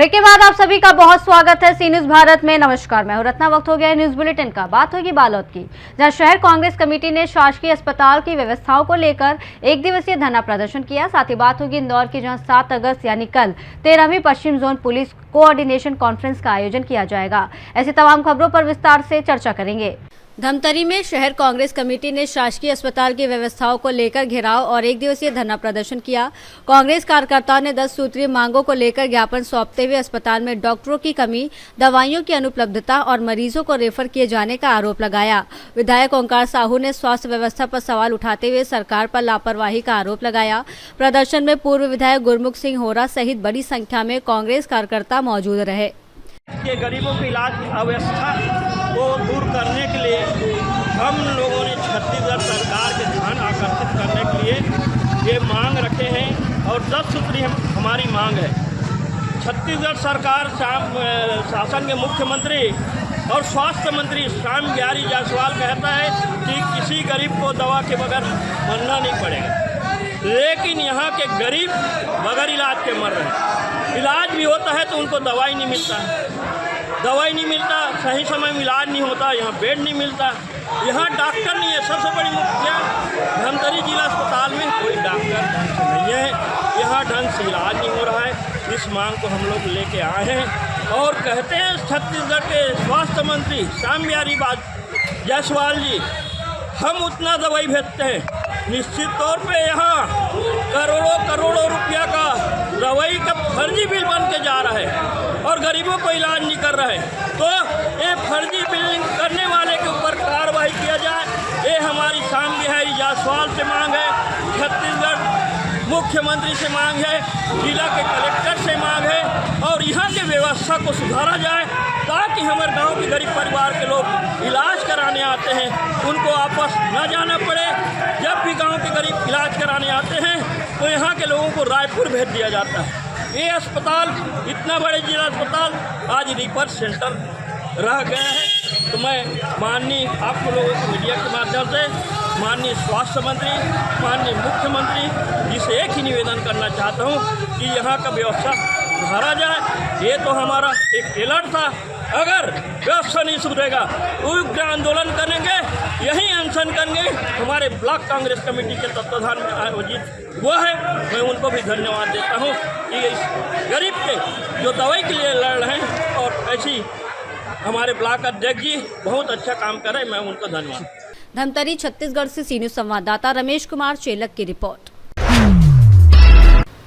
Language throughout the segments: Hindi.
ब्रेक के बाद आप सभी का बहुत स्वागत है सी न्यूज भारत में। नमस्कार, मैं हूं रत्ना। वक्त हो गया है न्यूज बुलेटिन का। बात होगी बालोद की, जहां शहर कांग्रेस कमेटी ने शासकीय अस्पताल की व्यवस्थाओं को लेकर एक दिवसीय धरना प्रदर्शन किया। साथ ही बात होगी इंदौर की, जहां 7 अगस्त यानी कल 13वीं पश्चिम जोन पुलिस कोऑर्डिनेशन कॉन्फ्रेंस का आयोजन किया जाएगा। ऐसी तमाम खबरों पर विस्तार से चर्चा करेंगे। धमतरी में शहर कांग्रेस कमेटी ने शासकीय अस्पताल की व्यवस्थाओं को लेकर घेराव और एक दिवसीय धरना प्रदर्शन किया। कांग्रेस कार्यकर्ताओं ने 10 सूत्रीय मांगों को लेकर ज्ञापन सौंपते हुए अस्पताल में डॉक्टरों की कमी, दवाइयों की अनुपलब्धता और मरीजों को रेफर किए जाने का आरोप लगाया। विधायक ओंकार साहू ने स्वास्थ्य व्यवस्था पर सवाल उठाते हुए सरकार पर लापरवाही का आरोप लगाया। प्रदर्शन में पूर्व विधायक गुरमुख सिंह होरा सहित बड़ी संख्या में कांग्रेस कार्यकर्ता मौजूद रहे। गरीबों की इलाज की अव्यवस्था को दूर करने के लिए हम लोगों ने छत्तीसगढ़ सरकार के ध्यान आकर्षित करने के लिए ये मांग रखे हैं और 10 सूत्री हमारी मांग है। छत्तीसगढ़ सरकार शासन के मुख्यमंत्री और स्वास्थ्य मंत्री श्याम बिहारी जायसवाल कहता है कि किसी गरीब को दवा के बगैर मरना नहीं पड़ेगा, लेकिन यहाँ के गरीब बगैर इलाज के मर रहे हैं। इलाज भी होता है तो उनको दवाई नहीं मिलता, सही समय में इलाज नहीं होता, यहाँ बेड नहीं मिलता, यहाँ डॉक्टर नहीं है। सबसे बड़ी मुख्य धमतरी जिला अस्पताल में कोई डॉक्टर ढंग से नहीं है, यहाँ ढंग से इलाज नहीं हो रहा है। इस मांग को हम लोग लेके आए हैं और कहते हैं छत्तीसगढ़ के स्वास्थ्य मंत्री श्याम बिहारी जायसवाल जी, हम उतना दवाई भेजते हैं, निश्चित तौर पे यहाँ करोड़ों रुपया का दवाई का फर्जी बिल बन के जा रहा है और गरीबों को इलाज नहीं कर रहे। तो ये फर्जी बिलिंग करने वाले के ऊपर कार्रवाई किया जाए, ये हमारी श्याम बिहारी जायसवाल से मांग है, छत्तीसगढ़ मुख्यमंत्री से मांग है, जिला के कलेक्टर से मांग है और यहाँ की व्यवस्था को सुधारा जाए ताकि हमारे गांव के गरीब परिवार के लोग इलाज कराने आते हैं उनको वापस न जाना पड़े। जब भी गांव के गरीब इलाज कराने आते हैं तो यहाँ के लोगों को रायपुर भेज दिया जाता है। ये अस्पताल, इतना बड़े जिला अस्पताल आज रिफर सेंटर रह गया है। तो मैं माननीय आप लोगों को मीडिया के माध्यम से माननीय स्वास्थ्य मंत्री, माननीय मुख्यमंत्री जी से एक ही निवेदन करना चाहता हूँ कि यहाँ का व्यवस्था सुधारा जाए। ये तो हमारा एक अलर्ट था, अगर व्यवस्था नहीं सुधरेगा उग्र आंदोलन करेंगे, यही अनशन करेंगे। हमारे ब्लॉक कांग्रेस कमेटी के तत्वाधान में आयोजित हुआ है, मैं उनको भी धन्यवाद देता हूँ कि इस गरीब के जो दवाई के लिए लड़ रहे हैं और ऐसी हमारे ब्लॉक अध्यक्ष जी बहुत अच्छा काम कर रहे हैं, मैं उनको धन्यवाद। धमतरी छत्तीसगढ़ से सी न्यूज संवाददाता रमेश कुमार चेलक की रिपोर्ट।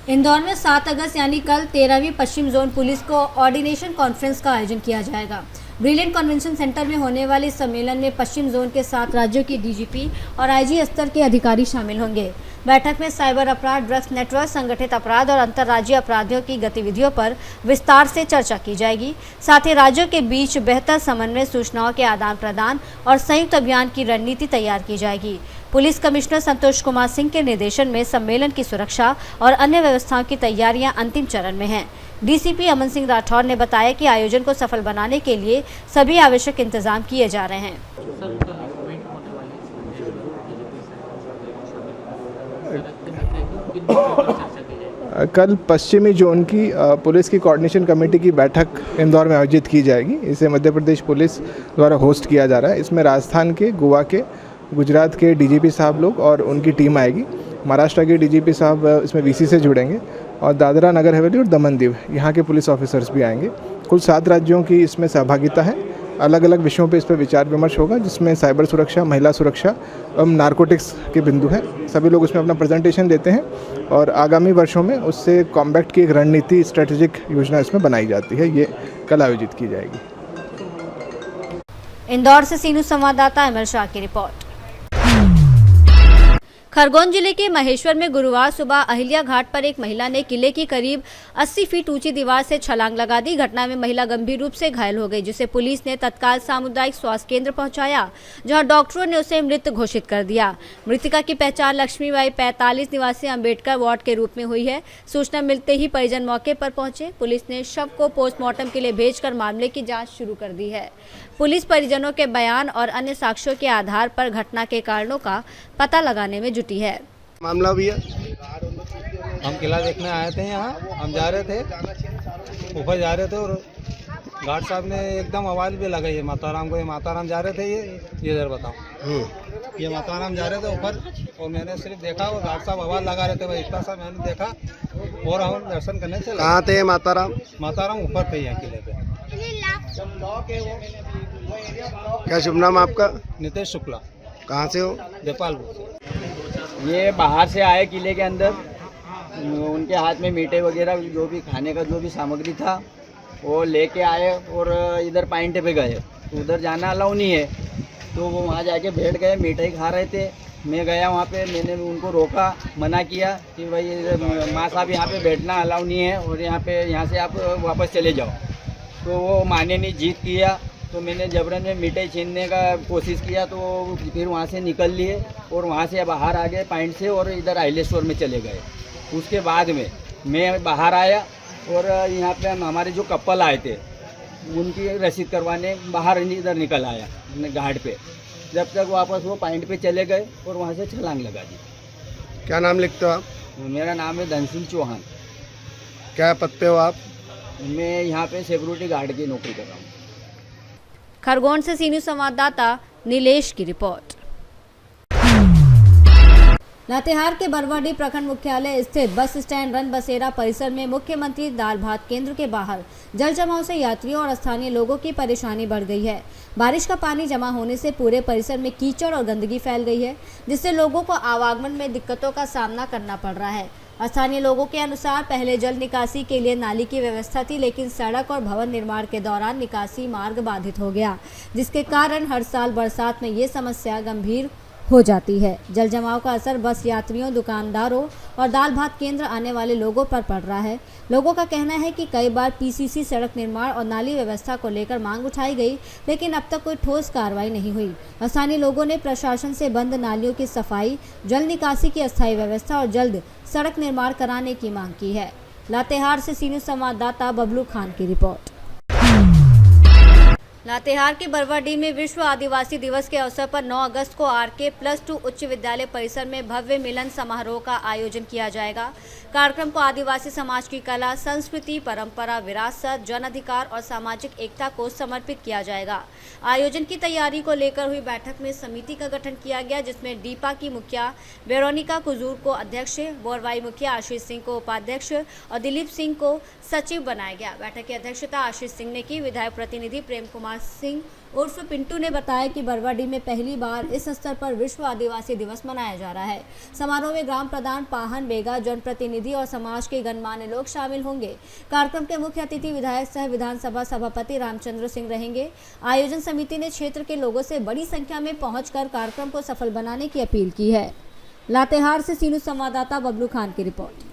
इंदौर में 7 अगस्त यानी कल 13वीं पश्चिम जोन पुलिस कोऑर्डिनेशन कॉन्फ्रेंस का आयोजन किया जाएगा। ब्रिलियंट कन्वेंशन सेंटर में होने वाले इस सम्मेलन में पश्चिम जोन के 7 राज्यों की डीजीपी और आईजी स्तर के अधिकारी शामिल होंगे। बैठक में साइबर अपराध, ड्रग्स नेटवर्क, संगठित अपराध और अंतर्राज्यीय अपराधियों की गतिविधियों पर विस्तार से चर्चा की जाएगी। साथ ही राज्यों के बीच बेहतर समन्वय, सूचनाओं के आदान प्रदान और संयुक्त अभियान की रणनीति तैयार की जाएगी। पुलिस कमिश्नर संतोष कुमार सिंह के निर्देशन में सम्मेलन की सुरक्षा और अन्य व्यवस्थाओं की तैयारियां अंतिम चरण में हैं। डीसीपी अमन सिंह राठौर ने बताया कि आयोजन को सफल बनाने के लिए सभी आवश्यक इंतजाम किए जा रहे हैं। कल पश्चिमी जोन की पुलिस की कोऑर्डिनेशन कमेटी की बैठक इंदौर में आयोजित की जाएगी। इसे मध्य प्रदेश पुलिस द्वारा होस्ट किया जा रहा है। इसमें राजस्थान के, गोवा के, गुजरात के डीजीपी साहब लोग और उनकी टीम आएगी। महाराष्ट्र के डीजीपी साहब इसमें वीसी से जुड़ेंगे और दादरा नगर हवेली और दमन दीव यहाँ के पुलिस ऑफिसर्स भी आएंगे। कुल 7 राज्यों की इसमें सहभागिता है। अलग अलग विषयों पे इस पर विचार विमर्श होगा, जिसमें साइबर सुरक्षा, महिला सुरक्षा एवं नारकोटिक्स के बिंदु हैं। सभी लोग उसमें अपना प्रेजेंटेशन देते हैं और आगामी वर्षों में उससे कॉम्बैक्ट की एक रणनीति, स्ट्रेटेजिक योजना इसमें बनाई जाती है। ये कल आयोजित की जाएगी। इंदौर से सी न्यूज संवाददाता अमर शाह की रिपोर्ट। खरगोन जिले के महेश्वर में गुरुवार सुबह अहिल्या घाट पर एक महिला ने किले की करीब 80 फीट ऊंची दीवार से छलांग लगा दी। घटना में महिला गंभीर रूप से घायल हो गई, जिसे पुलिस ने तत्काल सामुदायिक स्वास्थ्य केंद्र पहुंचाया, जहां डॉक्टरों ने उसे मृत घोषित कर दिया। मृतका की पहचान लक्ष्मीबाई 45 निवासी अंबेडकर वार्ड के रूप में हुई है। सूचना मिलते ही परिजन मौके पर पहुंचे। पुलिस ने शव को पोस्टमार्टम के लिए भेजकर मामले की जाँच शुरू कर दी है। पुलिस परिजनों के बयान और अन्य साक्ष्यों के आधार पर घटना के कारणों का पता लगाने में जुटी है। मामला भी है, हम किला देखने आए थे, यहाँ हम जा रहे थे ऊपर जा रहे थे और घाट साहब ने एकदम आवाज़ भी लगाई है माताराम को, ये माताराम जा रहे थे, ये इधर बताओ, ये माताराम जा रहे थे ऊपर और मैंने सिर्फ देखा वो घाट साहब आवाज़ लगा रहे थे, भाई इतना सा मैंने देखा और हम दर्शन करने चले। कहाँ थे माताराम? माताराम ऊपर थे यहाँ किले पे। क्या शुभ नाम आपका? नितेश शुक्ला। कहाँ से हो? नेपाल। ये बाहर से आए किले के अंदर, उनके हाथ में मीठे वगैरह जो भी खाने का जो भी सामग्री था वो लेके आए और इधर पाइंटे पे गए। तो उधर जाना अलाउ नहीं है, तो वो वहाँ जाके बैठ गए, मिठाई खा रहे थे। मैं गया वहाँ पे, मैंने उनको रोका, मना किया कि भाई माँ साहब यहाँ पे बैठना अलाउ नहीं है और यहाँ से आप वापस चले जाओ। तो वो माने नहीं, जीत किया। तो मैंने जबरन में मिठाई छीनने का कोशिश किया, तो फिर वहाँ से निकल लिए और वहाँ से बाहर आ गए पॉइंट से और इधर आइले स्टोर में चले गए। उसके बाद में मैं बाहर आया और यहाँ पे हमारे जो कपल आए थे उनकी रसीद करवाने बाहर इधर निकल आया घाट पे। जब तक वापस वो पॉइंट पे चले गए और वहाँ से छलांग लगा दी। क्या नाम लिखते हो आप? मेरा नाम है धन सिंह चौहान। क्या पद पे हो आप? मैं यहाँ पे सिक्योरिटी गार्ड की नौकरी कर रहा हूँ। खरगोन से सी न्यूज़ संवाददाता नीलेश की रिपोर्ट। लातेहार के बरवाडीह प्रखंड मुख्यालय स्थित बस स्टैंड रन बसेरा परिसर में मुख्यमंत्री दाल भात केंद्र के बाहर जल जमाव से यात्रियों और स्थानीय लोगों की परेशानी बढ़ गई है। बारिश का पानी जमा होने से पूरे परिसर में कीचड़ और गंदगी फैल गई है, जिससे लोगों को आवागमन में दिक्कतों का सामना करना पड़ रहा है। स्थानीय लोगों के अनुसार पहले जल निकासी के लिए नाली की व्यवस्था थी, लेकिन सड़क और भवन निर्माण के दौरान निकासी मार्ग बाधित हो गया, जिसके कारण हर साल बरसात में ये समस्या गंभीर हो जाती है। जल जमाव का असर बस यात्रियों, दुकानदारों और दाल भात केंद्र आने वाले लोगों पर पड़ रहा है। लोगों का कहना है कि कई बार पीसीसी सड़क निर्माण और नाली व्यवस्था को लेकर मांग उठाई गई, लेकिन अब तक कोई ठोस कार्रवाई नहीं हुई। स्थानीय लोगों ने प्रशासन से बंद नालियों की सफाई, जल निकासी की अस्थायी व्यवस्था और जल्द सड़क निर्माण कराने की मांग की है। लातेहार से सी न्यूज़ संवाददाता बबलू खान की रिपोर्ट। लातेहार के बरवाडीह में विश्व आदिवासी दिवस के अवसर पर 9 अगस्त को आरके +2 उच्च विद्यालय परिसर में भव्य मिलन समारोह का आयोजन किया जाएगा। कार्यक्रम को आदिवासी समाज की कला, संस्कृति, परंपरा, विरासत, जन अधिकार और सामाजिक एकता को समर्पित किया जाएगा। आयोजन की तैयारी को लेकर हुई बैठक में समिति का गठन किया गया, जिसमें डीपा की मुखिया वेरोनिका कुजूर को अध्यक्ष, बोरवाई मुखिया आशीष सिंह को उपाध्यक्ष और दिलीप सिंह को सचिव बनाया गया। बैठक की अध्यक्षता आशीष सिंह ने की। विधायक प्रतिनिधि प्रेम कुमार सिंह उर्फ पिंटू ने बताया कि बरवाडीह में पहली बार इस स्तर पर विश्व आदिवासी दिवस मनाया जा रहा है। समारोह में ग्राम प्रधान पाहन बेगा, जनप्रतिनिधि और समाज के गणमान्य लोग शामिल होंगे। कार्यक्रम के मुख्य अतिथि विधायक सह विधानसभा सभापति रामचंद्र सिंह रहेंगे। आयोजन समिति ने क्षेत्र के लोगों से बड़ी संख्या में पहुंचकर कार्यक्रम को सफल बनाने की अपील की है। लातेहार से सी न्यूज़ संवाददाता बबलू खान की रिपोर्ट।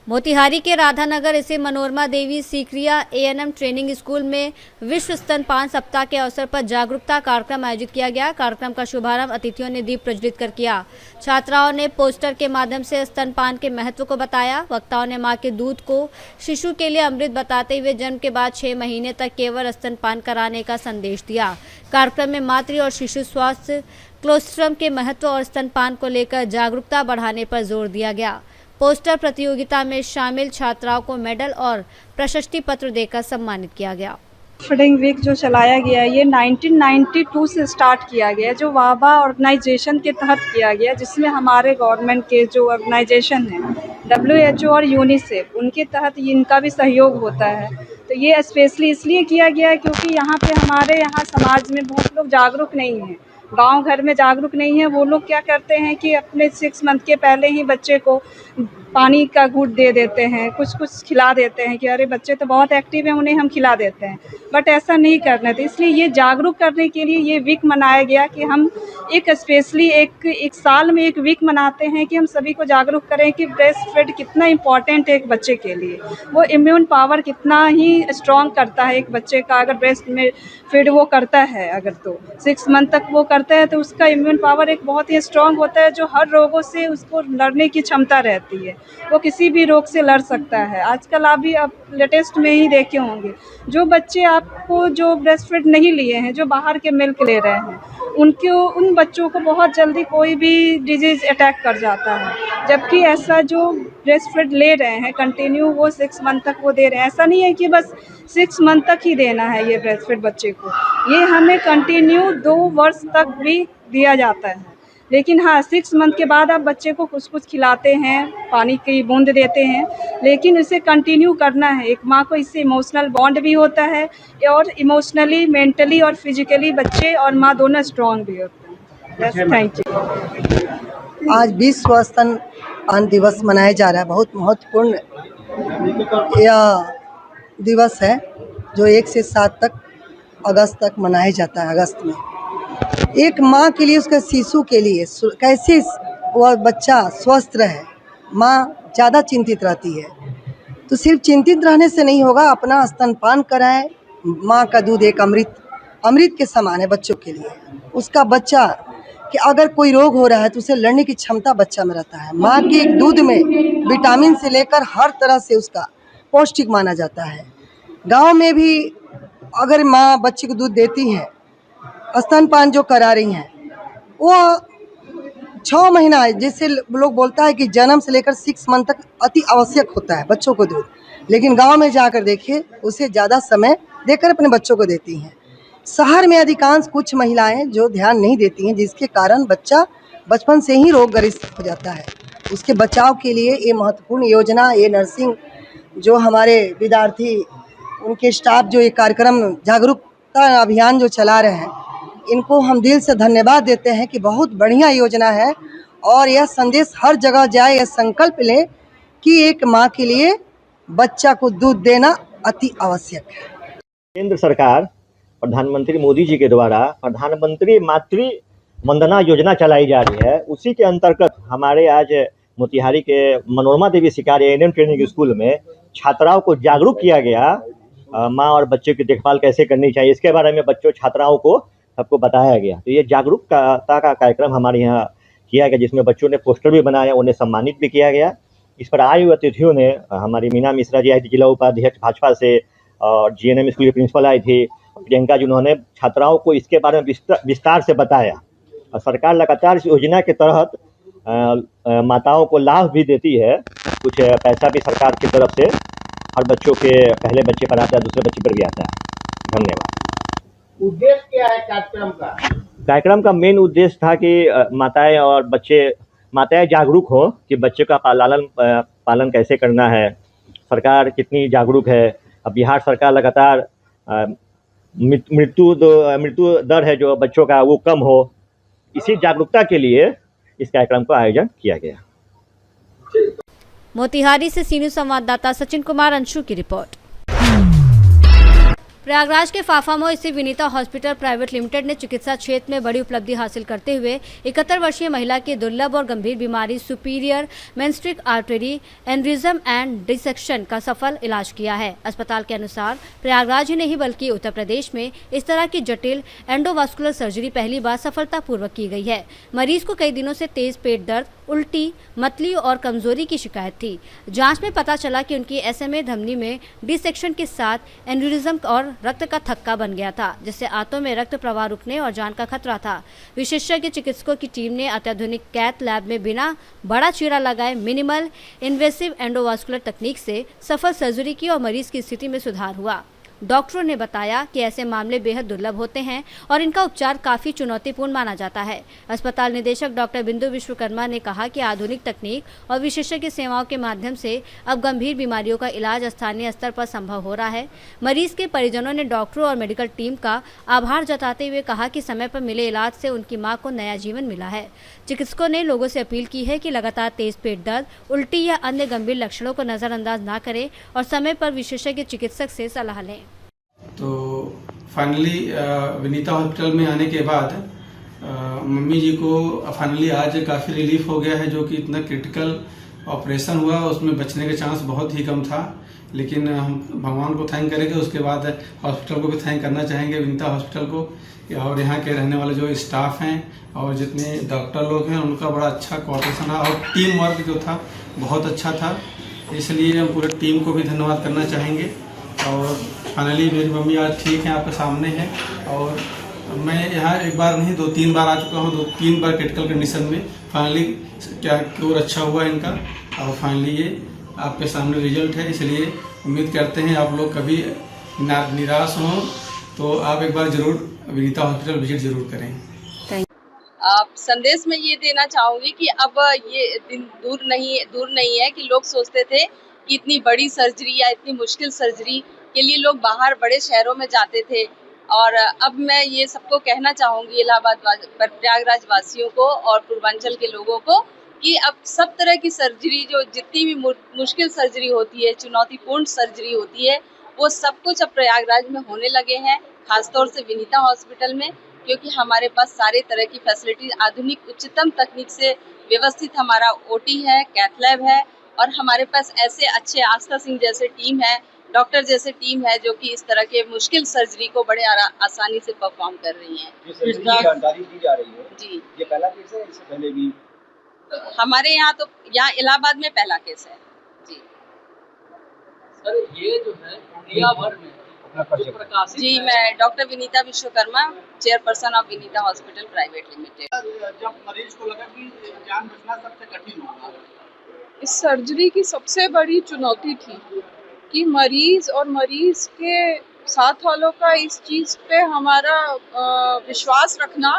मोतिहारी के राधानगर स्थित Manorama Devi सीकरिया A&M training school में विश्व स्तनपान सप्ताह के अवसर पर जागरूकता कार्यक्रम आयोजित किया गया। कार्यक्रम का शुभारंभ अतिथियों ने दीप प्रज्वलित कर किया। छात्राओं ने पोस्टर के माध्यम से स्तनपान के महत्व को बताया। वक्ताओं ने मां के दूध को शिशु के लिए अमृत बताते हुए जन्म के बाद 6 महीने तक केवल स्तनपान कराने का संदेश दिया। कार्यक्रम में मातृ और शिशु स्वास्थ्य, क्लोस्ट्रम के महत्व और स्तनपान को लेकर जागरूकता बढ़ाने पर जोर दिया गया। पोस्टर प्रतियोगिता में शामिल छात्राओं को मेडल और प्रशस्ति पत्र देकर सम्मानित किया गया। फीडिंग वीक जो चलाया गया है, ये 1992 से स्टार्ट किया गया, जो वाबा ऑर्गेनाइजेशन के तहत किया गया, जिसमें हमारे गवर्नमेंट के जो ऑर्गेनाइजेशन हैं, WHO और यूनिसेफ, उनके तहत इनका भी सहयोग होता है। तो ये स्पेशली इसलिए किया गया है क्योंकि यहाँ पे हमारे यहाँ समाज में बहुत लोग जागरूक नहीं हैं, गांव घर में जागरूक नहीं है। वो लोग क्या करते हैं कि अपने 6 मंथ के पहले ही बच्चे को पानी का घूंट दे देते हैं, कुछ खिला देते हैं कि अरे बच्चे तो बहुत एक्टिव हैं, उन्हें हम खिला देते हैं, बट ऐसा नहीं करना था। इसलिए ये जागरूक करने के लिए ये वीक मनाया गया कि हम एक स्पेशली एक साल में एक वीक मनाते हैं कि हम सभी को जागरूक करें कि ब्रेस्ट फीड कितना इम्पॉर्टेंट है एक बच्चे के लिए। वो इम्यून पावर कितना ही स्ट्रॉन्ग करता है एक बच्चे का, अगर ब्रेस्ट में फीड वो करता है, अगर तो 6 मंथ तक वो करता है तो उसका इम्यून पावर एक बहुत ही स्ट्रॉन्ग होता है, जो हर रोगों से उसको लड़ने की क्षमता रहती है। वो किसी भी रोग से लड़ सकता है। आजकल आप भी आप लेटेस्ट में ही देखे होंगे, जो बच्चे आपको जो ब्रेस्ट फीड नहीं लिए हैं, जो बाहर के मिल्क ले रहे हैं, उन बच्चों को बहुत जल्दी कोई भी डिजीज़ अटैक कर जाता है। जबकि ऐसा जो ब्रेस्ट फीड ले रहे हैं कंटिन्यू, वो 6 मंथ तक वो दे रहे हैं। ऐसा नहीं है कि बस 6 मंथ तक ही देना है ये ब्रेस्ट फीड बच्चे को, ये हमें कंटिन्यू 2 वर्ष तक भी दिया जाता है। लेकिन हाँ, 6 मंथ के बाद आप बच्चे को कुछ खिलाते हैं, पानी की बूंद देते हैं, लेकिन इसे कंटिन्यू करना है। एक माँ को इससे इमोशनल बॉन्ड भी होता है और इमोशनली, मेंटली और फिजिकली बच्चे और माँ दोनों स्ट्रॉन्ग भी होते हैं। Thank you. आज विश्व स्तनपान दिवस मनाया जा रहा है। बहुत महत्वपूर्ण यह दिवस है जो 1 से 7 तक अगस्त तक मनाया जाता है। अगस्त में एक माँ के लिए, उसके शिशु के लिए कैसे वह बच्चा स्वस्थ रहे, माँ ज़्यादा चिंतित रहती है। तो सिर्फ चिंतित रहने से नहीं होगा, अपना स्तनपान कराएं। माँ का दूध एक अमृत के समान है बच्चों के लिए। उसका बच्चा कि अगर कोई रोग हो रहा है तो उसे लड़ने की क्षमता बच्चा में रहता है। माँ के एक दूध में विटामिन से लेकर हर तरह से उसका पौष्टिक माना जाता है। गांव में भी अगर माँ बच्चे को दूध देती है, स्तनपान जो करा रही हैं, वो 6 महीना है, जैसे लोग बोलता है कि जन्म से लेकर 6 मंथ तक अति आवश्यक होता है बच्चों को दूध, लेकिन गांव में जाकर देखिए उसे ज़्यादा समय देकर अपने बच्चों को देती हैं। शहर में अधिकांश कुछ महिलाएं जो ध्यान नहीं देती हैं, जिसके कारण बच्चा बचपन से ही रोगग्रस्त हो जाता है। उसके बचाव के लिए ये महत्वपूर्ण योजना, ये नर्सिंग जो हमारे विद्यार्थी, उनके स्टाफ जो ये कार्यक्रम जागरूकता अभियान जो चला रहे हैं, इनको हम दिल से धन्यवाद देते हैं कि बहुत बढ़िया योजना है। और यह संदेश हर जगह जाए, यह संकल्प लें कि एक माँ के लिए बच्चा को दूध देना अति आवश्यक है। केंद्र सरकार प्रधानमंत्री मोदी जी के द्वारा प्रधानमंत्री मातृ वंदना योजना चलाई जा रही है। उसी के अंतर्गत हमारे आज मोतिहारी के मनोरमा देवी शिकारी एएनएम ट्रेनिंग स्कूल में छात्राओं को जागरूक किया गया। माँ और बच्चे की देखभाल कैसे करनी चाहिए, इसके बारे में बच्चों छात्राओं को सबको बताया गया। तो ये जागरूकता का कार्यक्रम हमारे यहाँ किया गया, जिसमें बच्चों ने पोस्टर भी बनाया, उन्हें सम्मानित भी किया गया। इस पर आए हुए अतिथियों ने, हमारी मीना मिश्रा जी आई थी जिला उपाध्यक्ष भाजपा से, और जीएनएम स्कूल की प्रिंसिपल आई थी प्रियंका जी, उन्होंने छात्राओं को इसके बारे में विस्तार से बताया। और सरकार लगातार इस योजना के तहत माताओं को लाभ भी देती है। कुछ पैसा भी सरकार की तरफ से हर बच्चों के पहले बच्चे पर आता है, दूसरे बच्चे पर भी आता है। धन्यवाद। उद्देश्य क्या है कार्यक्रम का? कार्यक्रम का मेन उद्देश्य था कि माताएं जागरूक हो कि बच्चे का पालन कैसे करना है, सरकार कितनी जागरूक है। अब बिहार सरकार लगातार मृत्यु दर है जो बच्चों का वो कम हो, इसी जागरूकता के लिए इस कार्यक्रम का आयोजन किया गया। मोतिहारी से सीनियर संवाददाता सचिन कुमार अंशु की रिपोर्ट। प्रयागराज के फाफामो स्थित विनीता हॉस्पिटल प्राइवेट लिमिटेड ने चिकित्सा क्षेत्र में बड़ी उपलब्धि हासिल करते हुए 71 वर्षीय महिला की दुर्लभ और गंभीर बीमारी superior mesenteric artery aneurysm and dissection का सफल इलाज किया है। अस्पताल के अनुसार प्रयागराज ही नहीं बल्कि उत्तर प्रदेश में इस तरह की जटिल एंडोवास्कुलर सर्जरी पहली बार सफलतापूर्वक की गई है। मरीज को कई दिनों से तेज पेट दर्द, उल्टी, मतली और कमजोरी की शिकायत थी। जांच में पता चला कि उनकी SMA धमनी में डिसेक्शन के साथ एन्युरिज्म और रक्त का थक्का बन गया था, जिससे आंतों में रक्त प्रवाह रुकने और जान का खतरा था। विशेषज्ञ चिकित्सकों की टीम ने अत्याधुनिक कैथ लैब में बिना बड़ा चीरा लगाए मिनिमल इन्वेसिव एंडोवास्कुलर तकनीक से सफल सर्जरी की और मरीज की स्थिति में सुधार हुआ। डॉक्टरों ने बताया कि ऐसे मामले बेहद दुर्लभ होते हैं और इनका उपचार काफी चुनौतीपूर्ण माना जाता है। अस्पताल निदेशक डॉक्टर बिंदु विश्वकर्मा ने कहा कि आधुनिक तकनीक और विशेषज्ञ सेवाओं के माध्यम से अब गंभीर बीमारियों का इलाज स्थानीय स्तर पर संभव हो रहा है। मरीज के परिजनों ने डॉक्टरों और मेडिकल टीम का आभार जताते हुए कहा कि समय पर मिले इलाज से उनकी मां को नया जीवन मिला है। चिकित्सकों ने लोगों से अपील की है कि लगातार तेज पेट दर्द, उल्टी या अन्य गंभीर लक्षणों को नजरअंदाज न करें और समय पर विशेषज्ञ चिकित्सक से सलाह लें। तो फाइनली विनीता हॉस्पिटल में आने के बाद मम्मी जी को फाइनली आज काफ़ी रिलीफ हो गया है। जो कि इतना क्रिटिकल ऑपरेशन हुआ उसमें बचने के चांस बहुत ही कम था, लेकिन हम भगवान को थैंक करेंगे, उसके बाद हॉस्पिटल को भी थैंक करना चाहेंगे, विनीता हॉस्पिटल को, और यहाँ के रहने वाले जो स्टाफ हैं और जितने डॉक्टर लोग हैं उनका बड़ा अच्छा कोऑपरेशन है, और टीम वर्क जो था बहुत अच्छा था, इसलिए हम पूरे टीम को भी धन्यवाद करना चाहेंगे। और फाइनली मेरी मम्मी आज ठीक है, आपके सामने है, और मैं यहाँ एक बार नहीं 2-3 बार आ चुका हूँ, 2-3 बार क्रिटिकल कंडीशन में, फाइनली क्या क्योर अच्छा हुआ इनका, और फाइनली ये आपके सामने रिजल्ट है। इसलिए उम्मीद करते हैं आप लोग कभी निराश हों तो आप एक बार ज़रूर विनीता हॉस्पिटल विजिट ज़रूर करें। आप संदेश में ये देना चाहूँगी कि अब ये दिन दूर नहीं है कि लोग सोचते थे कि इतनी बड़ी सर्जरी या इतनी मुश्किल सर्जरी के लिए लोग बाहर बड़े शहरों में जाते थे, और अब मैं ये सबको कहना चाहूँगी, इलाहाबाद प्रयागराज वासियों को और पूर्वांचल के लोगों को, कि अब सब तरह की सर्जरी, जो जितनी भी मुश्किल सर्जरी होती है, चुनौतीपूर्ण सर्जरी होती है, वो सब कुछ अब प्रयागराज में होने लगे हैं, खासतौर से विनीता हॉस्पिटल में, क्योंकि हमारे पास सारे तरह की फैसिलिटी आधुनिक उच्चतम तकनीक से व्यवस्थित हमारा ओटी है, कैथ लैब है, और हमारे पास ऐसे अच्छे आस्था सिंह जैसे टीम है, डॉक्टर जैसे टीम है, जो कि इस तरह के मुश्किल सर्जरी को बड़े आसानी से परफॉर्म कर रही हैं। जानकारी दी जा रही है जी, ये पहला केस है, इससे पहले भी हमारे यहाँ तो यहाँ इलाहाबाद में पहला केस है जी। सर ये जो है इंडिया भर में जी, मैं doctor Vinita Vishwakarma, chairperson of Vinita hospital private limited. जब मरीज को लगा कि जान बचना सबसे कठिन होगा, इस सर्जरी की सबसे बड़ी चुनौती थी कि मरीज और मरीज के साथ वालों का इस चीज़ पे हमारा विश्वास रखना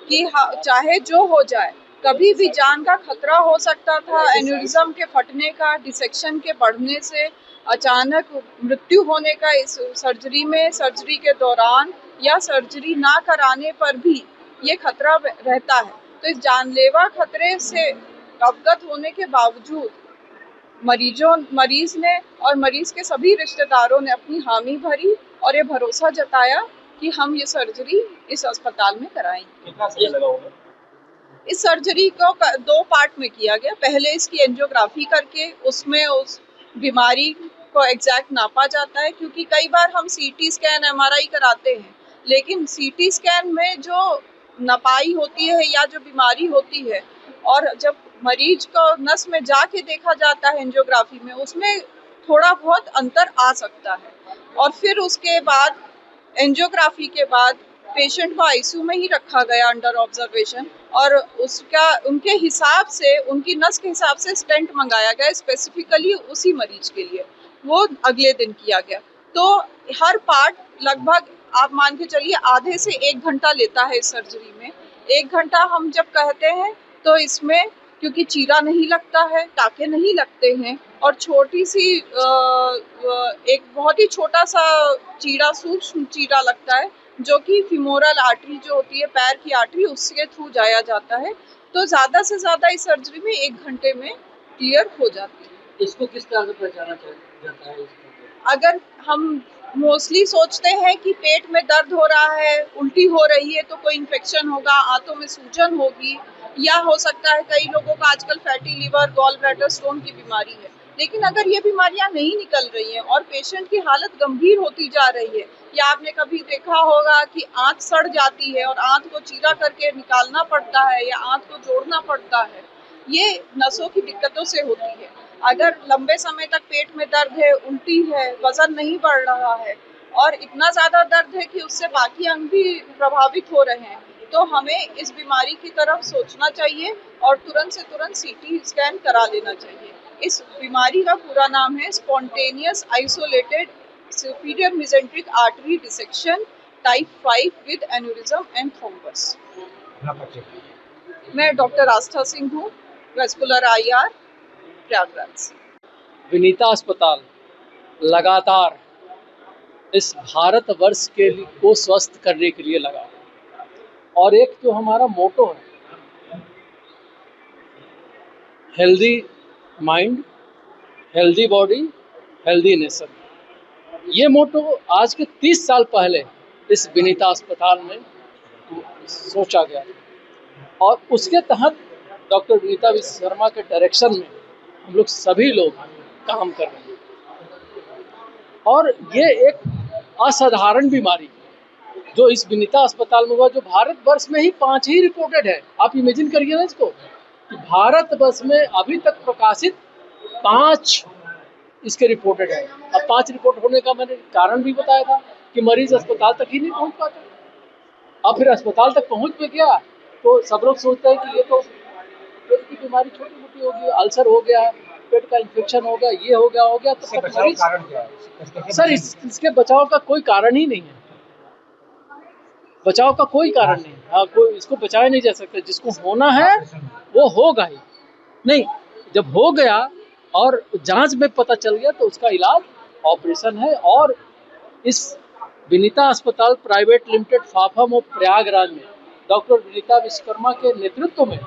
कि चाहे जो हो जाए, कभी भी जान का खतरा हो सकता था, एन्यूरिज्म के फटने का, डिसेक्शन के बढ़ने से अचानक मृत्यु होने का इस सर्जरी में, सर्जरी के दौरान या सर्जरी ना कराने पर भी ये खतरा रहता है। तो इस जानलेवा खतरे से अवगत होने के बावजूद मरीज ने और मरीज के सभी रिश्तेदारों ने अपनी हामी भरी और ये भरोसा जताया कि हम ये सर्जरी इस अस्पताल में कराएंगे। कितना समय लगा होगा? इस सर्जरी को 2 पार्ट में किया गया। पहले इसकी एंजियोग्राफी करके उसमें उस बीमारी को एग्जैक्ट नापा जाता है, क्योंकि कई बार हम सीटी स्कैन, एमआरआई कराते हैं, लेकिन सीटी स्कैन में जो नपाई होती है या जो बीमारी होती है, और जब मरीज को नस में जाके देखा जाता है एंजियोग्राफी में, उसमें थोड़ा बहुत अंतर आ सकता है। और फिर उसके बाद एंजियोग्राफी के बाद पेशेंट को आईसीयू में ही रखा गया अंडर ऑब्जर्वेशन, और उनके हिसाब से, उनकी नस के हिसाब से स्टेंट मंगाया गया स्पेसिफिकली उसी मरीज के लिए, वो अगले दिन किया गया। तो हर पार्ट लगभग आप मान के चलिए आधे से 1 घंटा लेता है इस सर्जरी में। 1 घंटा हम जब कहते हैं तो इसमें, क्योंकि चीरा नहीं लगता है, टाके नहीं लगते हैं, और छोटी सी एक बहुत ही छोटा सा चीरा, सूक्ष्म चीरा लगता है, जो कि फीमोरल आर्टरी जो होती है, पैर की आर्टरी, उसके थ्रू जाया जाता है। तो ज़्यादा से ज़्यादा इस सर्जरी में 1 घंटे में क्लियर हो जाती है। इसको किस तरह से पहचाना जाता है? अगर हम मोस्टली सोचते हैं कि पेट में दर्द हो रहा है, उल्टी हो रही है, तो कोई इन्फेक्शन होगा, आंतों में सूजन होगी, या हो सकता है कई लोगों का आजकल fatty liver, gall bladder stone की बीमारी है। लेकिन अगर ये बीमारियां नहीं निकल रही हैं और पेशेंट की हालत गंभीर होती जा रही है, या आपने कभी देखा होगा कि आंत सड़ जाती है और आंत को चीरा करके निकालना पड़ता है या आंत को जोड़ना पड़ता है, ये नसों की दिक्कतों से होती है। अगर लंबे समय तक पेट में दर्द है, उल्टी है, वजन नहीं बढ़ रहा है, और इतना ज़्यादा दर्द है कि उससे बाकी अंग भी प्रभावित हो रहे हैं, तो हमें इस बीमारी की तरफ सोचना चाहिए और तुरंत से तुरंत सीटी स्कैन करा लेना चाहिए। इस बीमारी का पूरा नाम है spontaneous isolated superior mesenteric artery dissection type 5 with aneurysm and thrombus. मैं डॉक्टर आस्था सिंह हूँ, वेस्कुलर IR प्रयागराज। विनीता अस्पताल लगातार इस भारतवर्ष के लिए को स्वस्थ करने के लिए लगा, और एक जो हमारा मोटो है, healthy mind, healthy body, healthy nation, ये मोटो आज के 30 साल पहले इस विनीता अस्पताल में सोचा गया, और उसके तहत डॉक्टर विनीता विश्वकर्मा के डायरेक्शन में हम लोग सभी लोग काम कर रहे हैं। और ये एक असाधारण बीमारी जो इस विनीता अस्पताल में हुआ, जो भारतवर्ष में ही 5 ही रिपोर्टेड है। आप इमेजिन करिए ना इसको कि भारतवर्ष में अभी तक प्रकाशित 5 इसके रिपोर्टेड है। अब 5 रिपोर्ट होने का मैंने कारण भी बताया था कि मरीज अस्पताल तक ही नहीं पहुंच पाते। अब फिर अस्पताल तक पहुंच पे गया तो सब लोग सोचते हैं कि ये तो पेट की बीमारी छोटी मोटी होगी, अल्सर हो गया, पेट का इन्फेक्शन हो गया, ये हो गया तो सब मरीज। सर इसके बचाव का कोई कारण ही नहीं है, बचाव का कोई कारण नहीं। हाँ, कोई इसको बचाया नहीं जा सकता। जिसको होना है वो होगा ही नहीं। जब हो गया और जांच में पता चल गया तो उसका इलाज ऑपरेशन है। और इस विनीता अस्पताल प्राइवेट लिमिटेड फाफम और प्रयागराज में डॉक्टर विनीता विश्वकर्मा के नेतृत्व में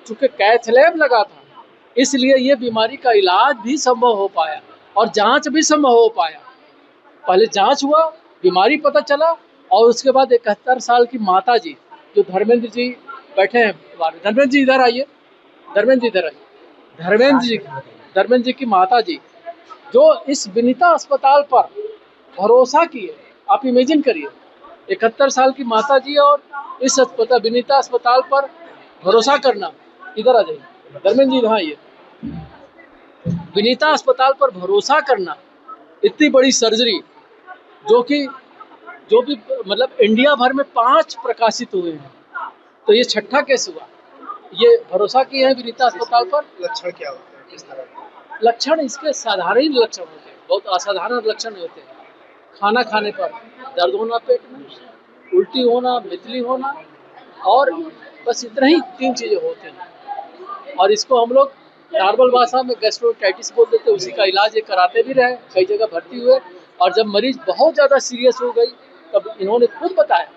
चूंकि कैथ लैब लगा था, इसलिए ये बीमारी का इलाज भी संभव हो पाया और जांच भी संभव हो पाया। पहले जांच हुआ, बीमारी पता चला और उसके बाद 71 साल की माता जी जो धर्मेंद्र जी बैठे हैं, धर्मेंद्र जी इधर आइए, धर्मेंद्र जी इधर आइए, धर्मेंद्र जी की माता जी जो इस विनीता अस्पताल पर भरोसा किए। आप इमेजिन करिए 71 साल की माता जी और इस अस्पताल विनीता अस्पताल पर भरोसा करना। इधर आ जाइए धर्मेंद्र जी, इधर आइए। विनीता अस्पताल पर भरोसा करना, इतनी बड़ी सर्जरी जो भी मतलब इंडिया भर में 5 प्रकाशित हुए हैं, तो ये 6ठा केस हुआ। ये भरोसा किए हैं विनीता अस्पताल पर। लक्षण क्या होते हैं, किस तरह के? लक्षण इसके साधारण लक्षण होते हैं, बहुत असाधारण लक्षण होते हैं। खाना खाने पर दर्द होना पेट में, उल्टी होना, मितली होना, और बस इतना ही 3 चीज़ें होते हैं। और इसको हम लोग नॉर्मल भाषा में गैस्ट्रोटाइटिस बोल देते हैं। उसी का इलाज ये कराते भी रहे, कई जगह भर्ती हुए। और जब मरीज बहुत ज़्यादा सीरियस हो गई तब इन्होंने खुद बताया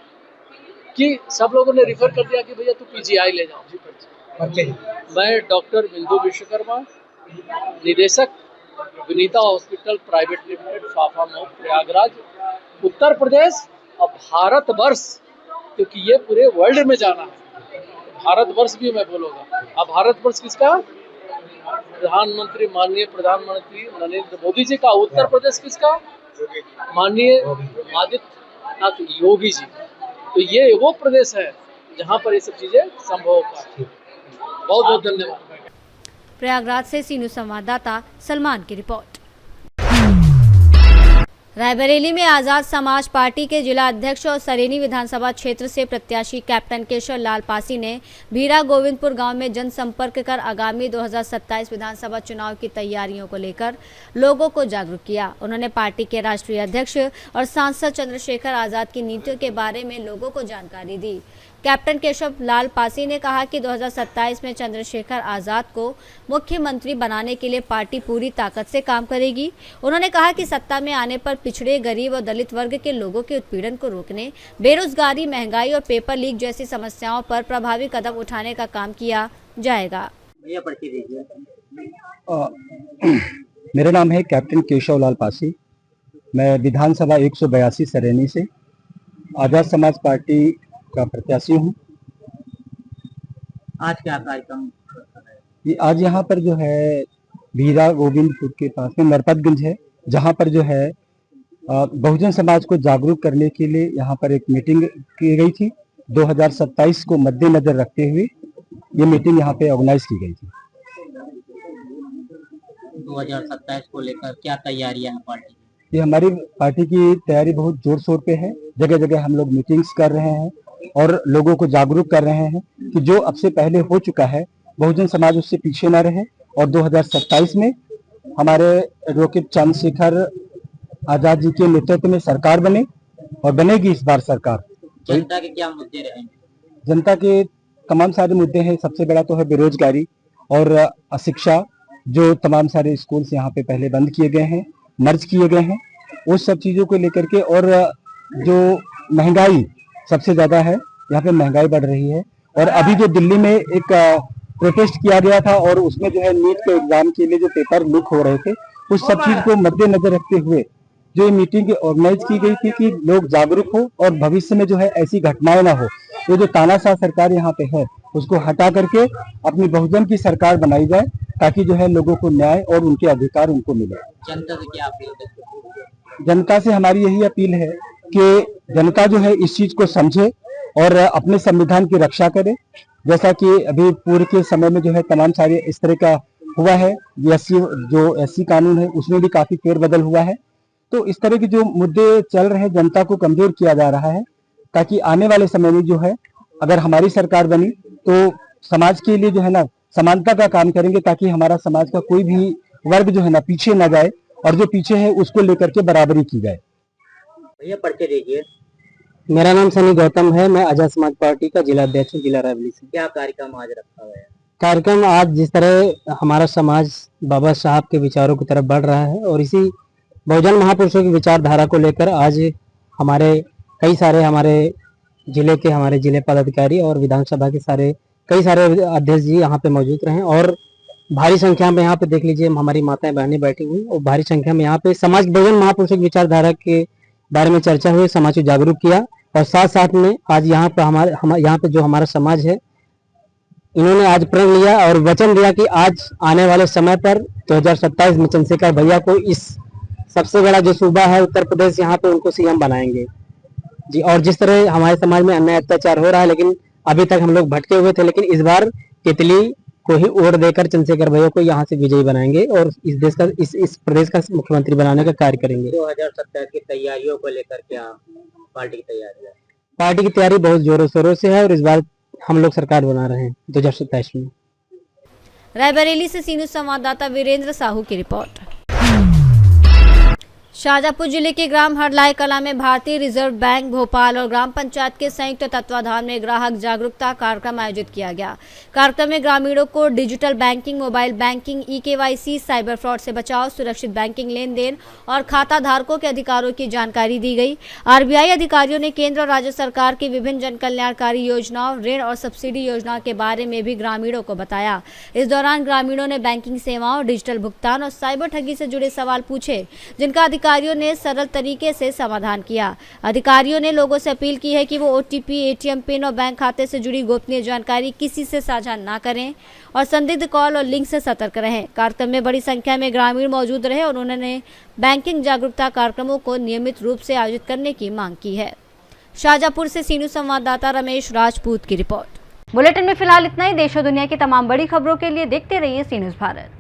कि सब लोगों ने रिफर कर दिया कि भैया तू PGI ले जाओ। मैं डॉक्टर बिंदु विश्वकर्मा, निदेशक विनीता हॉस्पिटल प्राइवेट लिमिटेड फाफम और प्रयागराज, उत्तर प्रदेश और भारतवर्ष, क्योंकि ये पूरे वर्ल्ड में जाना है। भारतवर्ष भी मैं बोलूँगा। अब भारतवर्ष किसका? प्रधानमंत्री, माननीय प्रधानमंत्री नरेंद्र मोदी जी का। उत्तर प्रदेश किसका? माननीय आदित्यनाथ योगी जी। तो ये वो प्रदेश है जहाँ पर ये सब चीजें संभव हो पाए। बहुत बहुत धन्यवाद। प्रयागराज से सी न्यूज़ संवाददाता सलमान की रिपोर्ट। रायबरेली में आज़ाद समाज पार्टी के जिला अध्यक्ष और सरेनी विधानसभा क्षेत्र से प्रत्याशी कैप्टन केशव लाल पासी ने भीरा गोविंदपुर गांव में जनसंपर्क कर आगामी 2027 विधानसभा चुनाव की तैयारियों को लेकर लोगों को जागरूक किया। उन्होंने पार्टी के राष्ट्रीय अध्यक्ष और सांसद चंद्रशेखर आज़ाद की नीतियों के बारे में लोगों को जानकारी दी। कैप्टन केशव लाल पासी ने कहा कि 2027 में चंद्रशेखर आज़ाद को मुख्यमंत्री बनाने के लिए पार्टी पूरी ताकत से काम करेगी। उन्होंने कहा कि सत्ता में आने पर पिछड़े, गरीब और दलित वर्ग के लोगों के उत्पीड़न को रोकने, बेरोजगारी, महंगाई और पेपर लीक जैसी समस्याओं पर प्रभावी कदम उठाने का काम किया जाएगा। मेरा नाम है कैप्टन केशव लाल पासी। मैं विधानसभा 182 सरेनी से आज़ाद समाज पार्टी का प्रत्याशी हूँ। आज क्या कार्यक्रम? आज यहाँ पर जो है भीरा गोविंदपुर के पास में नरपतगंज है, जहाँ पर जो है बहुजन समाज को जागरूक करने के लिए यहाँ पर एक मीटिंग की गई थी। 2027 को मद्देनजर रखते हुए ये मीटिंग यहाँ पे ऑर्गेनाइज की गई थी। 2027 को लेकर क्या तैयारियां हैं पार्टी? ये हमारी पार्टी की तैयारी बहुत जोर शोर पे है। जगह जगह हम लोग मीटिंग्स कर रहे हैं और लोगों को जागरूक कर रहे हैं कि जो अब से पहले हो चुका है बहुजन समाज उससे पीछे न रहे और 2027 में हमारे एडवोकेट चंद्रशेखर आज़ाद जी के नेतृत्व में सरकार बने और बनेगी इस बार सरकार। जनता के क्या मुद्दे रहे? जनता के तमाम सारे मुद्दे हैं। सबसे बड़ा तो है बेरोजगारी और अशिक्षा, जो तमाम सारे स्कूल्स यहाँ पे पहले बंद किए गए हैं, मर्ज किए गए हैं, उस सब चीज़ों को लेकर के। और जो महंगाई सबसे ज़्यादा है, यहाँ पे महंगाई बढ़ रही है। और अभी जो दिल्ली में एक प्रोटेस्ट किया गया था और उसमें जो है नीट के एग्जाम के लिए जो पेपर लीक हो रहे थे, उस सब चीज़ को मद्देनजर रखते हुए जो ये मीटिंग ऑर्गेनाइज की गई थी कि लोग जागरूक हो और भविष्य में जो है ऐसी घटनाएं ना हो। ये जो तानाशाह सरकार यहाँ पे है उसको हटा करके अपनी बहुजन की सरकार बनाई जाए, ताकि जो है लोगों को न्याय और उनके अधिकार उनको मिले। जनता से क्या अपील करते हैं? जनता से हमारी यही अपील है कि जनता जो है इस चीज को समझे और अपने संविधान की रक्षा करे। जैसा कि अभी पूर्व के समय में जो है तमाम सारे इस तरह का हुआ है, जो एससी कानून है उसमें भी काफी फेरबदल हुआ है। तो इस तरह के जो मुद्दे चल रहे हैं जनता को कमजोर किया जा रहा है, ताकि आने वाले समय में जो है अगर हमारी सरकार बनी तो समाज के लिए जो है ना समानता का काम करेंगे, ताकि हमारा समाज का कोई भी वर्ग जो है ना पीछे ना जाए और जो पीछे है उसको लेकर के बराबरी की जाए। भैया परिचय दीजिए। मेरा नाम सनी गौतम है, मैं आजाद समाज पार्टी का जिला अध्यक्ष हूँ, जिला रायबरेली से। क्या कार्यक्रम आज रखा हुआ है? कार्यक्रम आज जिस तरह हमारा समाज बाबा साहब के विचारों की तरफ बढ़ रहा है और इसी बहुजन महापुरुषों की विचारधारा को लेकर आज कई सारे हमारे जिले पदाधिकारी और विधानसभा के कई सारे अध्यक्ष जी यहाँ पे मौजूद रहे और भारी संख्या में यहाँ पे देख लीजिए हमारी माताएं बहनें बैठी हुई और भारी संख्या में यहाँ पे समाज बहुजन महापुरुषों की विचारधारा के बारे में चर्चा हुई, समाज को जागरूक किया और साथ साथ में आज यहाँ पे यहाँ पे जो हमारा समाज है इन्होंने आज प्रण लिया और वचन दिया कि आज आने वाले समय पर 2027 में चंद्रशेखर भैया को इस सबसे बड़ा जो सूबा है उत्तर प्रदेश यहाँ पे उनको सीएम बनाएंगे जी। और जिस तरह हमारे समाज में अन्याय अत्याचार हो रहा है, लेकिन अभी तक हम लोग भटके हुए थे, लेकिन इस बार तितली को ही वोट देकर चंद्रशेखर भैया को यहाँ से विजयी बनाएंगे और इस देश का इस प्रदेश का मुख्यमंत्री बनाने का कार्य करेंगे। 2027 की तैयारियों को लेकर क्या पार्टी की तैयारी है? पार्टी की तैयारी बहुत जोरों शोरों से है और इस बार हम लोग सरकार बना रहे हैं 2027 में। रायबरेली से सी न्यूज़ संवाददाता वीरेंद्र साहू की रिपोर्ट। शाजापुर जिले के ग्राम हरलाई कला में भारतीय रिजर्व बैंक भोपाल और ग्राम पंचायत के संयुक्त तत्वाधान में ग्राहक जागरूकता कार्यक्रम आयोजित किया गया। कार्यक्रम में ग्रामीणों को digital banking, mobile banking, e-KYC, cyber fraud से बचाव, सुरक्षित बैंकिंग लेन देन और खाता धारकों के अधिकारों की जानकारी दी गई। आरबीआई अधिकारियों ने केंद्र और राज्य सरकार की विभिन्न जन कल्याणकारी योजनाओं, ऋण और सब्सिडी योजना के बारे में भी ग्रामीणों को बताया। इस दौरान ग्रामीणों ने बैंकिंग सेवाओं, डिजिटल भुगतान और साइबर ठगी से जुड़े सवाल पूछे, जिनका अधिकारियों ने सरल तरीके से समाधान किया। अधिकारियों ने लोगों से अपील की है कि वो ओटीपी, एटीएम पिन और बैंक खाते से जुड़ी गोपनीय जानकारी किसी से साझा ना करें और संदिग्ध कॉल और लिंक से सतर्क रहें। कार्यक्रम में बड़ी संख्या में ग्रामीण मौजूद रहे और उन्होंने बैंकिंग जागरूकता कार्यक्रमों को नियमित रूप से आयोजित करने की मांग की है। शाजापुर से सी न्यूज़ संवाददाता रमेश राजपूत की रिपोर्ट। बुलेटिन में फिलहाल इतना ही। देश और दुनिया की तमाम बड़ी खबरों के लिए देखते रहिए सी न्यूज़ भारत।